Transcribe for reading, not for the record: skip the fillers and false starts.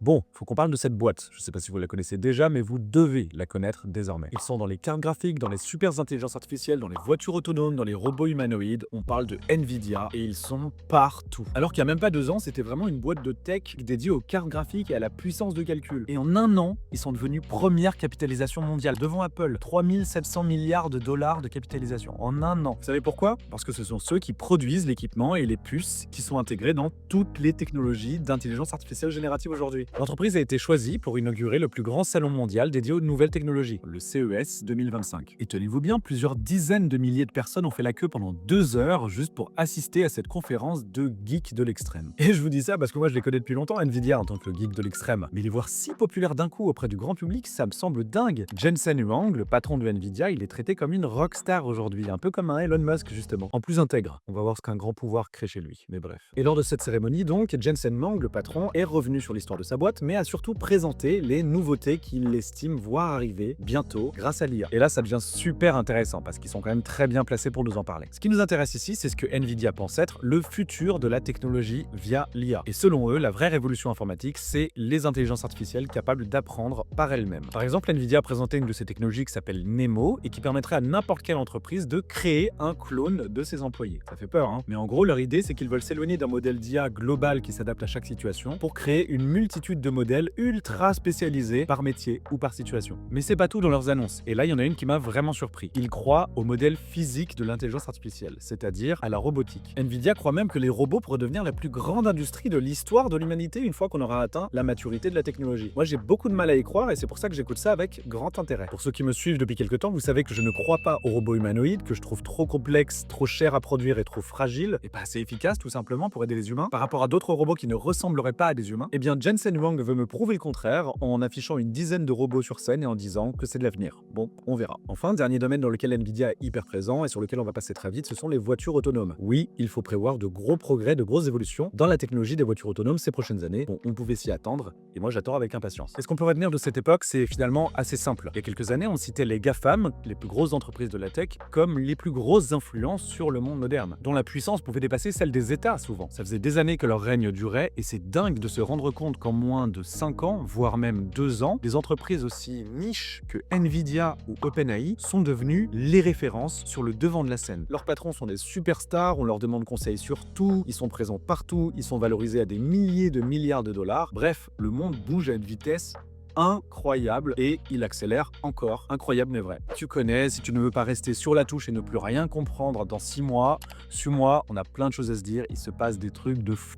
Bon, faut qu'on parle de cette boîte. Je sais pas si vous la connaissez déjà, mais vous devez la connaître désormais. Ils sont dans les cartes graphiques, dans les super intelligences artificielles, dans les voitures autonomes, dans les robots humanoïdes. On parle de Nvidia et ils sont partout. Alors qu'il y a même pas 2 ans, c'était vraiment une boîte de tech dédiée aux cartes graphiques et à la puissance de calcul. Et en un an, ils sont devenus première capitalisation mondiale devant Apple. 3700 milliards de dollars de capitalisation en un an. Vous savez pourquoi? Parce que ce sont ceux qui produisent l'équipement et les puces qui sont intégrés dans toutes les technologies d'intelligence artificielle générative aujourd'hui. L'entreprise a été choisie pour inaugurer le plus grand salon mondial dédié aux nouvelles technologies, le CES 2025. Et tenez-vous bien, plusieurs dizaines de milliers de personnes ont fait la queue pendant 2 heures juste pour assister à cette conférence de geeks de l'extrême. Et je vous dis ça parce que moi je les connais depuis longtemps, Nvidia, en tant que geek de l'extrême. Mais les voir si populaires d'un coup auprès du grand public, ça me semble dingue. Jensen Huang, le patron de Nvidia, il est traité comme une rockstar aujourd'hui, un peu comme un Elon Musk justement, en plus intègre. On va voir ce qu'un grand pouvoir crée chez lui, mais bref. Et lors de cette cérémonie donc, Jensen Huang, le patron, est revenu sur l'histoire de sa boîte, mais a surtout présenté les nouveautés qu'il estime voir arriver bientôt grâce à l'IA. Et là, ça devient super intéressant parce qu'ils sont quand même très bien placés pour nous en parler. Ce qui nous intéresse ici, c'est ce que Nvidia pense être le futur de la technologie via l'IA. Et selon eux, la vraie révolution informatique, c'est les intelligences artificielles capables d'apprendre par elles-mêmes. Par exemple, Nvidia a présenté une de ces technologies qui s'appelle Nemo et qui permettrait à n'importe quelle entreprise de créer un clone de ses employés. Ça fait peur, hein? Mais en gros, leur idée, c'est qu'ils veulent s'éloigner d'un modèle d'IA global qui s'adapte à chaque situation pour créer une multitude de modèles ultra spécialisés par métier ou par situation. Mais c'est pas tout dans leurs annonces. Et là, il y en a une qui m'a vraiment surpris. Ils croient au modèle physique de l'intelligence artificielle, c'est-à-dire à la robotique. Nvidia croit même que les robots pourraient devenir la plus grande industrie de l'histoire de l'humanité une fois qu'on aura atteint la maturité de la technologie. Moi, j'ai beaucoup de mal à y croire et c'est pour ça que j'écoute ça avec grand intérêt. Pour ceux qui me suivent depuis quelques temps, vous savez que je ne crois pas aux robots humanoïdes, que je trouve trop complexes, trop chers à produire et trop fragiles, et pas assez efficaces tout simplement pour aider les humains, par rapport à d'autres robots qui ne ressembleraient pas à des humains. Eh bien, Jensen Huang veut me prouver le contraire en affichant une dizaine de robots sur scène et en disant que c'est de l'avenir. Bon, on verra. Enfin, dernier domaine dans lequel Nvidia est hyper présent et sur lequel on va passer très vite, ce sont les voitures autonomes. Oui, il faut prévoir de gros progrès, de grosses évolutions dans la technologie des voitures autonomes ces prochaines années. Bon, on pouvait s'y attendre, et moi j'attends avec impatience. Et ce qu'on peut retenir de cette époque, c'est finalement assez simple. Il y a quelques années, on citait les GAFAM, les plus grosses entreprises de la tech, comme les plus grosses influences sur le monde moderne, dont la puissance pouvait dépasser celle des États souvent. Ça faisait des années que leur règne durait, et c'est dingue de se rendre compte qu'en moins de 5 ans, voire même 2 ans, des entreprises aussi niches que Nvidia ou OpenAI sont devenues les références sur le devant de la scène. Leurs patrons sont des superstars, on leur demande conseil sur tout, ils sont présents partout, ils sont valorisés à des milliers de milliards de dollars. Bref, le monde bouge à une vitesse incroyable et il accélère encore. Incroyable mais vrai. Tu connais, si tu ne veux pas rester sur la touche et ne plus rien comprendre dans 6 mois, suis-moi, on a plein de choses à se dire, il se passe des trucs de fou.